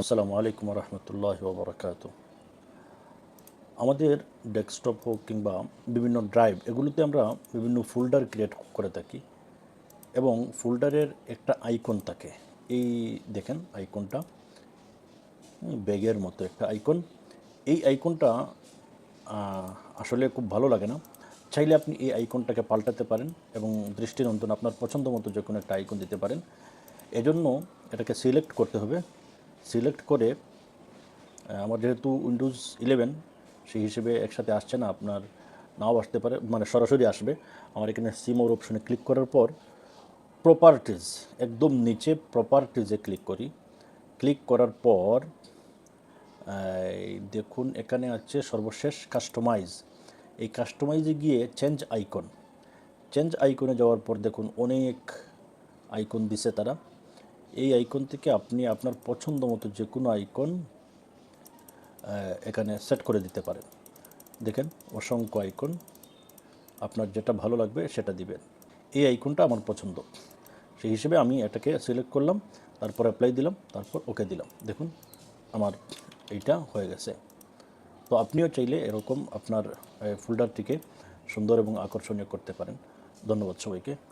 আসসালামু আলাইকুম রহমতুল্লাহি ওয়া বারাকাতু। আমাদের ডেস্কটপ হোক কিংবা বিভিন্ন ড্রাইভ এগুলোতে আমরা বিভিন্ন ফোল্ডার ক্রিয়েট করে থাকি এবং ফোল্ডারের একটা আইকন থাকে। এই দেখেন আইকনটা ব্যাগের মতো একটা আইকন। এই আইকনটা আসলে খুব ভালো লাগে না। চাইলে আপনি এই আইকনটাকে পাল্টাতে পারেন এবং দৃষ্টিনন্দন আপনার পছন্দ মতো যে কোনো একটা আইকন দিতে পারেন। এজন্য এটাকে সিলেক্ট করতে হবে। সিলেক্ট করে আমার যেহেতু উইন্ডোজ 11 সেই হিসেবে একসাথে আসছে না, আপনার নাও আসতে পারে, মানে সরাসরি আসবে। আমার এখানে সিমোর অপশনে ক্লিক করার পর প্রপার্টিজ একদম নিচে প্রপার্টিজে ক্লিক করি। ক্লিক করার পর দেখুন এখানে আছে সর্বশেষ কাস্টমাইজ। এই কাস্টমাইজে গিয়ে চেঞ্জ আইকনে যাওয়ার পর দেখুন অনেক আইকন দিছে তারা। এই আইকন থেকে আপনি আপনার পছন্দ মতো যে কোনো আইকন এখানে সেট করে দিতে পারেন। দেখেন অসংখ্য আইকন, আপনার যেটা ভালো লাগবে সেটা দিবেন। এই আইকনটা আমার পছন্দ, সেই হিসেবে আমি এটাকে সিলেক্ট করলাম, তারপর অ্যাপ্লাই দিলাম, তারপর ওকে দিলাম। দেখুন আমার এইটা হয়ে গেছে। তো আপনিও চাইলে এরকম আপনার ফোল্ডারটিকে সুন্দর এবং আকর্ষণীয় করতে পারেন। ধন্যবাদ সবাইকে।